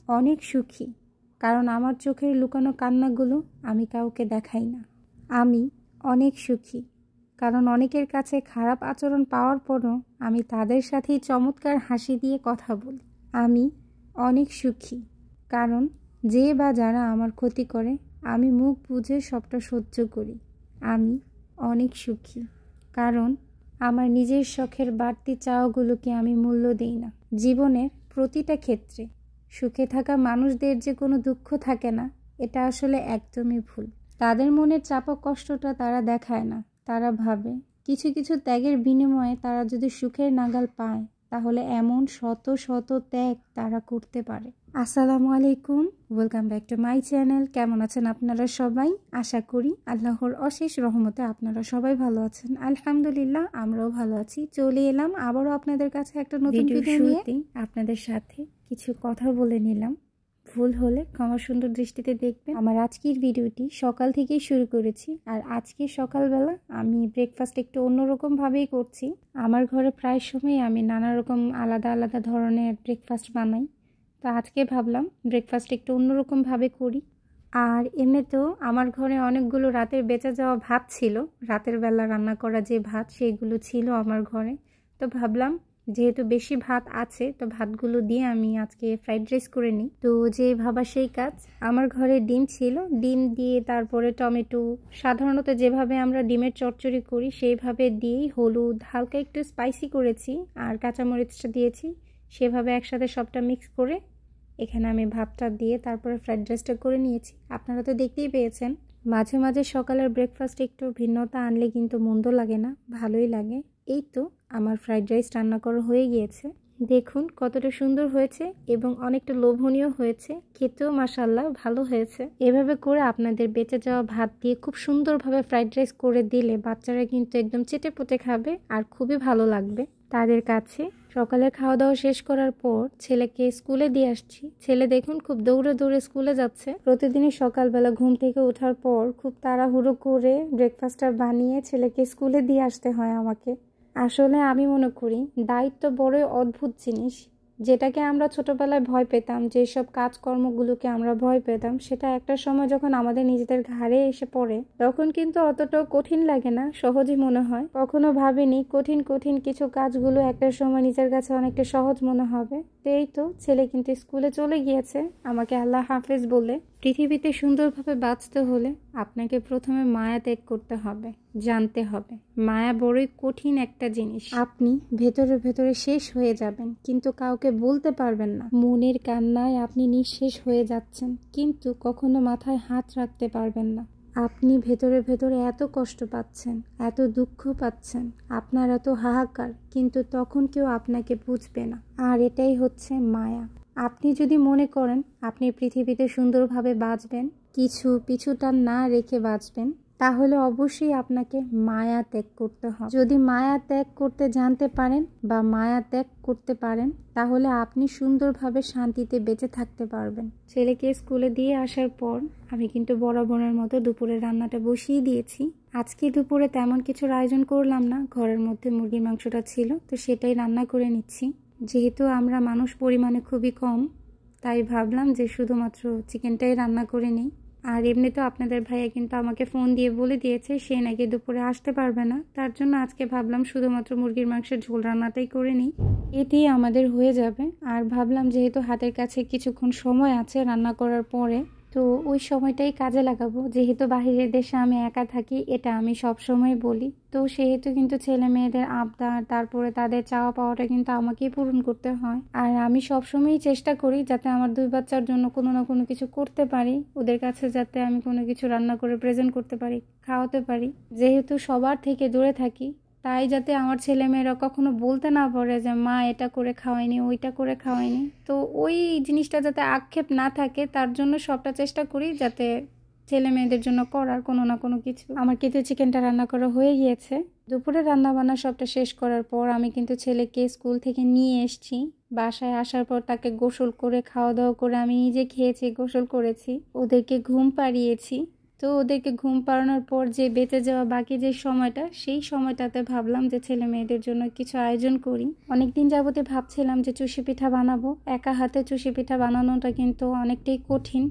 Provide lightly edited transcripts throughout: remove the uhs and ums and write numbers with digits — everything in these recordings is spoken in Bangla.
অনেক সুখী, কারণ আমার চোখের লুকানো কান্নাগুলো আমি কাউকে দেখাই না। আমি অনেক সুখী, কারণ অনেকের কাছে খারাপ আচরণ পাওয়ার পরও আমি তাদের সাথেই চমৎকার হাসি দিয়ে কথা বলি। আমি অনেক সুখী, কারণ যে বা যারা আমার ক্ষতি করে আমি মুখ বুজে সবটা সহ্য করি। আমি অনেক সুখী, কারণ আমার নিজের শখের বাড়তি চাওয়াগুলোকে আমি মূল্য দিই না। জীবনের প্রতিটা ক্ষেত্রে সুখে থাকা মানুষদের যে কোনো দুঃখ থাকে না, এটা আসলে একদমই ভুল। তাদের মনের চাপা কষ্টটা তারা দেখায় না। তারা ভাবে কিছু কিছু ত্যাগের বিনিময়ে তারা যদি সুখের নাগাল পায়, তাহলে এমন শত শত ত্যাগ তারা করতে পারে। আসসালামু আলাইকুম, welcome back to my channel. কেমন আছেন আপনারা সবাই? আশা করি আল্লাহর অশেষ রহমতে আপনারা সবাই ভালো আছেন। আলহামদুলিল্লাহ, আমরাও ভালো আছি। চলে এলাম আবারও আপনাদের কাছে একটা নতুন ভিডিও নিয়ে। আপনাদের সাথে কিছু কথা বলে নিলাম, ভুল হলে ক্ষমা সুন্দর দৃষ্টিতে দেখবেন। আমার আজকের ভিডিওটি সকাল থেকেই শুরু করেছি, আর আজকে সকালবেলা আমি ব্রেকফাস্ট একটু অন্যরকমভাবেই করছি। আমার ঘরে প্রায় সময় আমি নানা রকম আলাদা আলাদা ধরনের ব্রেকফাস্ট বানাই, তো আজকে ভাবলাম ব্রেকফাস্ট একটু অন্যরকমভাবে করি। আর এমনিতেও আমার ঘরে অনেকগুলো রাতের বেঁচে যাওয়া ভাত ছিল, রাতের বেলা রান্না করা যে ভাত সেগুলো ছিল আমার ঘরে। তো ভাবলাম যেহেতু বেশি ভাত আছে, তো ভাতগুলো দিয়ে আমি আজকে ফ্রাইড রাইস করে নিই। তো যে ভাবা সেই কাজ। আমার ঘরে ডিম ছিল, ডিম দিয়ে তারপরে টমেটো, সাধারণত যেভাবে আমরা ডিমের চচ্চড়ি করি সেইভাবে দিয়েই হলুদ, হালকা একটু স্পাইসি করেছি, আর কাঁচামরিচটা দিয়েছি। সেভাবে একসাথে সবটা মিক্স করে এখানে আমি ভাতটা দিয়ে তারপরে ফ্রাইড রাইসটা করে নিয়েছি। আপনারা তো দেখতেই পেয়েছেন, মাঝে মাঝে সকালের ব্রেকফাস্ট একটু ভিন্নতা আনলে কিন্তু মন্দ লাগে না, ভালোই লাগে। এই তো আমার ফ্রাইড রাইস রান্না করা হয়ে গিয়েছে। দেখুন কতটা সুন্দর হয়েছে এবং অনেকটা লোভনীয় হয়েছে, খেতেও মাশাআল্লাহ ভালো হয়েছে। এভাবে করে আপনাদের বেঁচে যাওয়া ভাত দিয়ে খুব সুন্দরভাবে ফ্রাইড রাইস করে দিলে বাচ্চারা কিন্তু একদম চেটে পুটে খাবে আর খুবই ভালো লাগবে তাদের কাছে। সকালে খাওয়া দাওয়া শেষ করার পর ছেলেকে স্কুলে দিয়ে আসছি। ছেলে দেখুন খুব দৌড়ে দৌড়ে স্কুলে যাচ্ছে। প্রতিদিনই সকালবেলা ঘুম থেকে ওঠার পর খুব তাড়াহুড়ো করে ব্রেকফাস্টটা বানিয়ে ছেলেকে স্কুলে দিয়ে আসতে হয় আমাকে। আসলে আমি মনে করি দায়িত্ব বড়ই অদ্ভুত জিনিস। যেটাকে আমরা ছোটবেলায় ভয় পেতাম, যেসব কাজকর্মগুলোকে আমরা ভয় পেতাম, সেটা একটা সময় যখন আমাদের নিজেদের ঘাড়ে এসে পড়ে তখন কিন্তু অতটাও কঠিন লাগে না, সহজই মনে হয়। কখনো ভাবিনি কঠিন কঠিন কিছু কাজগুলো একটা সময় নিজের কাছে অনেকটা সহজ মনে হবে। তো এই তো ছেলে কিন্তু স্কুলে চলে গিয়েছে আমাকে আল্লাহ হাফেজ বলে। পৃথিবীতে সুন্দরভাবে বাঁচতে হলে আপনাকে প্রথমে মায়া ত্যাগ করতে হবে, জানতে হবে মায়া বড়ই কঠিন একটা জিনিস। আপনি ভেতরে ভেতরে শেষ হয়ে যাবেন, কিন্তু কাউকে বলতে পারবেন না। মনের কান্নায় আপনি নিঃশেষ হয়ে যাচ্ছেন, কিন্তু কখনো মাথায় হাত রাখতে পারবেন না। আপনি ভেতরে ভেতরে এত কষ্ট পাচ্ছেন, এত দুঃখ পাচ্ছেন, আপনার এত হাহাকার, কিন্তু তখন কেউ আপনাকে বুঝবে না। আর এটাই হচ্ছে মায়া। আপনি যদি মনে করেন আপনি পৃথিবীতে সুন্দরভাবে বাঁচবেন, কিছু পিছুটান না রেখে বাঁচবেন, তাহলে অবশ্যই আপনাকে মায়া ত্যাগ করতে হবে। যদি মায়া ত্যাগ করতে জানতে পারেন বা মায়া ত্যাগ করতে পারেন, তাহলে আপনি সুন্দরভাবে শান্তিতে বেঁচে থাকতে পারবেন। ছেলেকে স্কুলে দিয়ে আসার পর আমি কিন্তু বরাবরের মতো দুপুরের রান্নাটা বসিয়ে দিয়েছি। আজকে দুপুরে তেমন কিছুর আয়োজন করলাম না, ঘরের মধ্যে মুরগির মাংসটা ছিল, তো সেটাই রান্না করে নিচ্ছি। যেহেতু আমরা মানুষ পরিমাণে খুবই কম, তাই ভাবলাম যে শুধুমাত্র চিকেনটাই রান্না করে নিই। আর এমনিতেও আপনাদের ভাইয়া কিন্তু আমাকে ফোন দিয়ে বলে দিয়েছে সে নাকি দুপুরে আসতে পারবে না, তার জন্য আজকে ভাবলাম শুধুমাত্র মুরগির মাংসের ঝোল রান্নাটাই করে নিই, এতেই আমাদের হয়ে যাবে। আর ভাবলাম যেহেতু হাতের কাছে কিছুক্ষণ সময় আছে রান্না করার পরে, তো ওই সময়টাই কাজে লাগাবো। যেহেতু বাহিরের দেশে আমি একা থাকি, এটা আমি সব সময় বলি, তো সেহেতু কিন্তু ছেলে মেয়েদের আবদার, তারপরে তাদের চাওয়া পাওয়াটা কিন্তু আমাকেই পূরণ করতে হয়। আর আমি সবসময়ই চেষ্টা করি যাতে আমার দুই বাচ্চার জন্য কোনো না কোনো কিছু করতে পারি, ওদের কাছে যাতে আমি কোনো কিছু রান্না করে প্রেজেন্ট করতে পারি, খাওয়াতে পারি। যেহেতু সবার থেকে দূরে থাকি, তাই যাতে আমার ছেলেমেয়েরা কখনো বলতে না পারে যে মা এটা করে খাওয়ায়নি, ওইটা করে খাওয়ায়নি, তো ওই জিনিসটা যাতে আক্ষেপ না থাকে, তার জন্য সবটা চেষ্টা করি যাতে ছেলে মেয়েদের জন্য করার কোনো না কোনো কিছু। আমার কিন্তু চিকেনটা রান্না করা হয়ে গিয়েছে। দুপুরে রান্না বান্না সবটা শেষ করার পর আমি কিন্তু ছেলেকে স্কুল থেকে নিয়ে এসেছি। বাসায় আসার পর তাকে গোসল করে খাওয়া দাওয়া করে আমি নিজে খেয়েছি, গোসল করেছি, ওদেরকে ঘুম পাড়িয়েছি। তো ওদেরকে ঘুম পাড়ানোর পর যে বেঁচে যাওয়া বাকি যে সময়টা, সেই সময়টাতে ভাবলাম যে ছেলে মেয়েদের জন্য কিছু আয়োজন করি। অনেকদিন যাবতে ভাবছিলাম যে চুষি পিঠা বানাবো। একা হাতে চুষি পিঠা বানানোটা কিন্তু অনেকটাই কঠিন।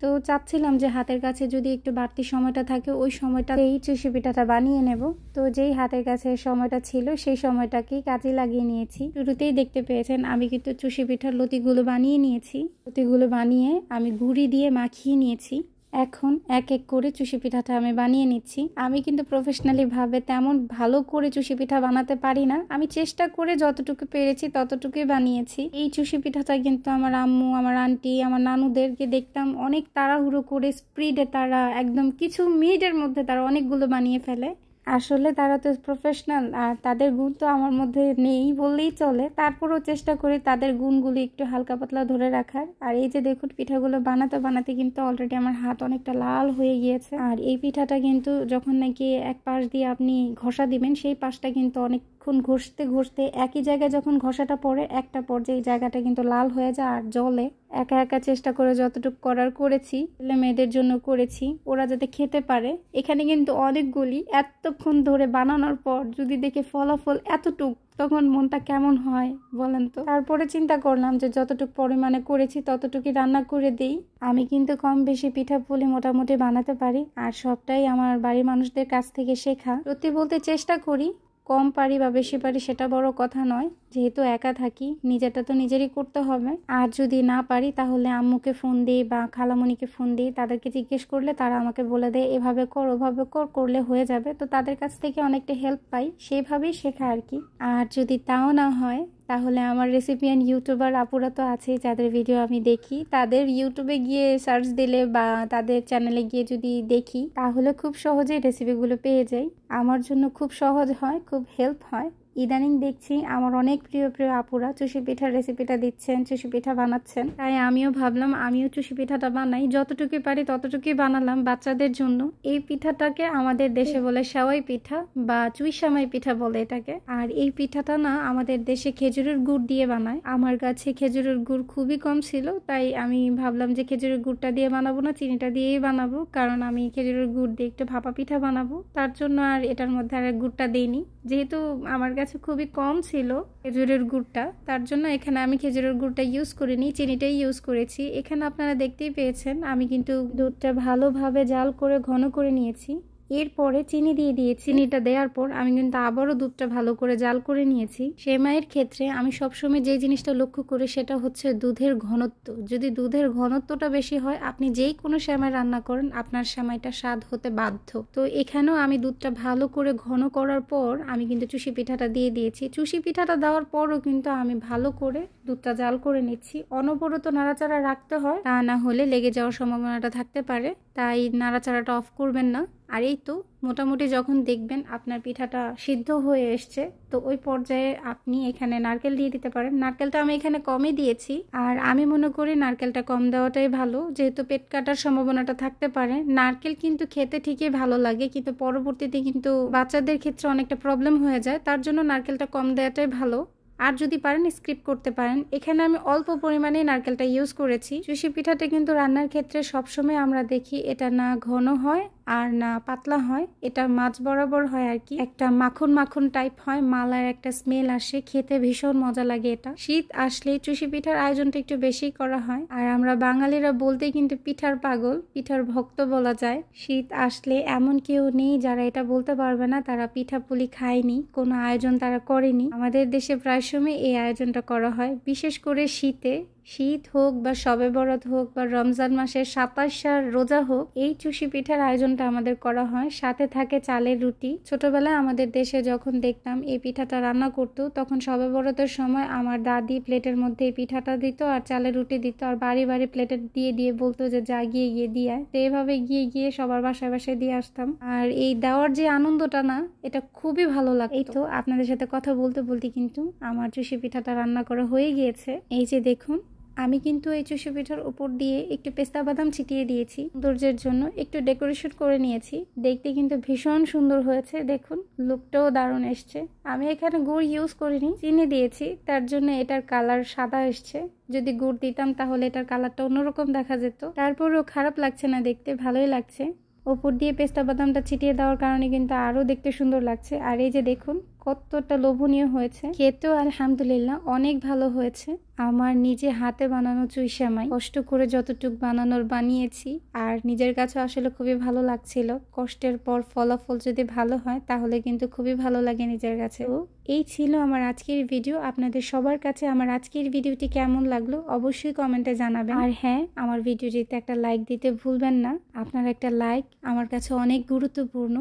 তো চাচ্ছিলাম যে হাতের কাছে যদি একটু বাড়তি সময়টা থাকে, ওই সময়টাতেই চুষি পিঠাটা বানিয়ে নেব। তো যেই হাতের কাছে সময়টা ছিল সেই সময়টাকেই কাজে লাগিয়ে নিয়েছি। শুরুতেই দেখতে পেয়েছেন আমি কিন্তু চুষি পিঠার লতিগুলো বানিয়ে নিয়েছি। লতিগুলো বানিয়ে আমি গুঁড়ি দিয়ে মাখিয়ে নিয়েছি। এখন এক এক করে চুষি পিঠাটা আমি বানিয়ে নিচ্ছি। আমি কিন্তু প্রফেশনালি ভাবে তেমন ভালো করে চুষি পিঠা বানাতে পারি না। আমি চেষ্টা করে যতটুকু পেরেছি ততটুকুই বানিয়েছি। এই চুষি পিঠাটা কিন্তু আমার আম্মু, আমার আন্টি, আমার নানুদেরকে দেখতাম অনেক তাড়াহুড়ো করে স্পিডে তারা একদম কিছু মিনিটের মধ্যে তারা অনেকগুলো বানিয়ে ফেলে। আসলে তারা তো প্রফেশনাল, আর তাদের গুণ তো আমার মধ্যে নেই বললেই চলে। তারপরেও চেষ্টা করি তাদের গুণগুলি একটু হালকা পাতলা ধরে রাখার। আর এই যে দেখুন পিঠাগুলো বানাতে বানাতে কিন্তু অলরেডি আমার হাত অনেকটা লাল হয়ে গিয়েছে। আর এই পিঠাটা কিন্তু যখন নাকি এক পাশ দিয়ে আপনি ঘষা দিবেন, সেই পাশটা কিন্তু অনেকক্ষণ ঘষতে ঘষতে একই জায়গায় যখন ঘষাটা পড়ে একটা পর্যায়ে এই জায়গাটা কিন্তু লাল হয়ে যায় আর জ্বলে। একা একা চেষ্টা করে যতটুকু করার করেছি, ছেলে মেয়েদের জন্য করেছি, ওরা যাতে খেতে পারে। এখানে কিন্তু অনেকগুলি এতক্ষণ ধরে বানানোর পর যদি দেখে ফলাফল এতটুক, তখন মনটা কেমন হয় বলেন তো। তারপরে চিন্তা করলাম যে যতটুকু পরিমাণে করেছি ততটুকুই রান্না করে দিই। আমি কিন্তু কম বেশি পিঠাপুলি মোটামুটি বানাতে পারি, আর সবটাই আমার বাড়ির মানুষদের কাছ থেকে শেখা। সত্যি বলতে চেষ্টা করি, কম পারি বা বেশি পারি সেটা বড় কথা নয়। যেহেতু একা থাকি, নিজেরটা তো নিজেরই করতে হবে। আর যদি না পারি তাহলে আম্মুকে ফোন দিই বা খালামণিকে ফোন দিই, তাদেরকে জিজ্ঞেস করলে তারা আমাকে বলে দেয় এভাবে কর ওভাবে কর, করলে হয়ে যাবে। তো তাদের কাছ থেকে অনেকটা হেল্প পাই, সেইভাবেই শেখা আর কি। আর যদি তাও না হয় তাহলে আমার রেসিপিয়ান ইউটিউবার আপুরা তো আছেই, যাদের ভিডিও আমি দেখি, তাদের ইউটিউবে গিয়ে সার্চ দিলে বা তাদের চ্যানেলে গিয়ে যদি দেখি তাহলে খুব সহজেই রেসিপিগুলো পেয়ে যাই। আমার জন্য খুব সহজ হয়, খুব হেল্প হয়। ইদানিং দেখছি আমার অনেক প্রিয় প্রিয় আপুরা চুষি পিঠার রেসিপিটা দিচ্ছেন, চুষি পিঠা বানাচ্ছেন। তাই আমিও ভাবলাম আমিও চুষি পিঠাটা বানাই। যতটুকু পারি ততটুকুই বানালাম বাচ্চাদের জন্য। এই পিঠাটাকে আমাদের দেশে বলে সেওয়াই পিঠা বা চুইসামাই পিঠা বলে এটাকে। আর এই পিঠাটা না আমাদের দেশে খেজুরের গুড় দিয়ে বানায়। আমার কাছে খেজুরের গুড় খুবই কম ছিল, তাই আমি ভাবলাম যে খেজুরের গুড়টা দিয়ে বানাবো না, চিনিটা দিয়েই বানাবো। কারণ আমি খেজুরের গুড় দিয়ে একটু ভাপা পিঠা বানাবো, তার জন্য আর এটার মধ্যে আর গুড়টা দিইনি। যেহেতু আমার কাছে খুবই কম ছিল খেজুরের গুড়টা, তার জন্য এখানে আমি খেজুরের গুড়টা ইউজ করিনি, চিনিটাই ইউজ করেছি। এখানে আপনারা দেখতেই পেয়েছেন আমি কিন্তু দুধটা ভালোভাবে জাল করে ঘন করে নিয়েছি। এরপরে চিনি দিয়ে দিয়েছি। চিনিটা দেওয়ার পর আমি কিন্তু আবারও দুধটা ভালো করে জাল করে নিয়েছি। সেমাইয়ের ক্ষেত্রে আমি সবসময় যে জিনিসটা লক্ষ্য করি সেটা হচ্ছে দুধের ঘনত্ব। যদি দুধের ঘনত্বটা বেশি হয়, আপনি যেই কোনো সেমাই রান্না করেন আপনার সেমাইটা স্বাদ হতে বাধ্য। তো এখানেও আমি দুধটা ভালো করে ঘন করার পর আমি কিন্তু চুষি পিঠাটা দিয়ে দিয়েছি। চুষি পিঠাটা দেওয়ার পরও কিন্তু আমি ভালো করে দুধটা জাল করে নিচ্ছি। অনবরত নাড়াচাড়া রাখতে হয়, তা না হলে লেগে যাওয়ার সম্ভাবনাটা থাকতে পারে, তাই নাড়াচাড়াটা অফ করবেন না। আর এই তো মোটামুটি যখন দেখবেন আপনার পিঠাটা সিদ্ধ হয়ে এসছে, তো ওই পর্যায়ে আপনি এখানে নারকেল দিয়ে দিতে পারেন। নারকেলটা আমি এখানে কমই দিয়েছি, আর আমি মনে করি নারকেলটা কম দেওয়াটাই ভালো, যেহেতু পেট কাটার সম্ভাবনাটা থাকতে পারে। নারকেল কিন্তু খেতে ঠিকই ভালো লাগে, কিন্তু পরবর্তীতে কিন্তু বাচ্চাদের ক্ষেত্রে অনেকটা প্রবলেম হয়ে যায়, তার জন্য নারকেলটা কম দেওয়াটাই ভালো। আর যদি পারেন স্কিপ করতে পারেন। এখানে আমি অল্প পরিমাণে নারকেলটা ইউজ করেছি। চুষি পিঠাটা কিন্তু রান্নার ক্ষেত্রে সবসময় আমরা দেখি এটা না ঘন হয় আর না পাতলা হয়, এটা মাছ বরাবর হয় আর কি। একটা মাখন মাখন টাইপ হয়, মালার একটা স্মেল আসে, খেতে ভীষণ মজা লাগে এটা। শীত আসলে চুষি পিঠার আয়োজনটা একটু বেশি করা হয়, আর আমরা বাঙালিরা বলতে কিন্তু পিঠার পাগল, পিঠার ভক্ত বলা যায়। শীত আসলে এমন কেউ নেই যারা এটা বলতে পারবে না তারা পিঠা পুলি খায়নি, কোনো আয়োজন তারা করেনি। আমাদের দেশে প্রায় সময় এই আয়োজনটা করা হয়, বিশেষ করে শীতে। শীত হোক বা শবে বরাত হোক বা রমজান মাসের 27 রোজা হোক, এই চুষি পিঠার আয়োজনটা আমাদের করা হয়। সাথে থাকে চালের রুটি। ছোটবেলায় আমাদের দেশে যখন দেখতাম এই পিঠাটা রান্না করতো, তখন শবে বরাতের সময় আমার দাদি প্লেটের মধ্যে এই পিঠাটা দিত আর চালের রুটি দিত, আর বাড়ি বাড়ি প্লেটে দিয়ে দিয়ে বলতো যে যা গিয়ে গিয়ে দিয়ে আয়। তো এইভাবে গিয়ে গিয়ে সবার বাসায় বাসায় দিয়ে আসতাম, আর এই দেওয়ার যে আনন্দটা না, এটা খুবই ভালো লাগতো। এই তো আপনাদের সাথে কথা বলতে বলতে কিন্তু আমার চুষি পিঠাটা রান্না করা হয়ে গিয়েছে। এই যে দেখুন, আমি কিন্তু এই চুষি পিঠার উপর দিয়ে একটু পেস্তা বাদাম ছিটিয়ে দিয়েছি, সৌন্দর্যের জন্য একটু ডেকোরেশন করে নিয়েছি। দেখতে কিন্তু ভীষণ সুন্দর হয়েছে, দেখুন লুকটাও দারুণ এসছে। আমি এখানে গুড় ইউজ করিনি, চিনি দিয়েছি, তার জন্য এটার কালার সাদা এসছে। যদি গুড় দিতাম তাহলে এটার কালারটা অন্যরকম দেখা যেত। তারপরেও খারাপ লাগছে না দেখতে, ভালোই লাগছে। ওপর দিয়ে পেস্তা বাদামটা ছিটিয়ে দেওয়ার কারণে কিন্তু আরও দেখতে সুন্দর লাগছে। আর এই যে দেখুন কতটা লোভনীয় হয়েছে, খেতেও আলহামদুলিল্লাহ অনেক ভালো হয়েছে। আমার নিজে হাতে বানানো চুই সেমাই, কষ্ট করে যতটুকু বানানোর বানিয়েছি, আর নিজের কাছে আসলে খুবই ভালো লাগছিল। কষ্টের পর ফলাফল যদি ভালো হয় তাহলে কিন্তু খুবই ভালো লাগে নিজের কাছে। তো এই ছিল আমার আজকের ভিডিও। আপনাদের সবার কাছে আমার আজকের ভিডিওটি কেমন লাগলো অবশ্যই কমেন্টে জানাবেন। আর হ্যাঁ, আমার ভিডিওটিতে একটা লাইক দিতে ভুলবেন না। আপনার একটা লাইক আমার কাছে অনেক গুরুত্বপূর্ণ।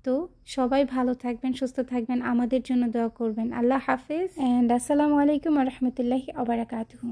তো সবাই ভালো থাকবেন, সুস্থ থাকবেন, আমাদের জন্য দোয়া করবেন। আল্লাহ হাফেজ এন্ড আসসালামু আলাইকুম ওয়া রাহমাতুল্লাহি ওয়া বারাকাতুহু।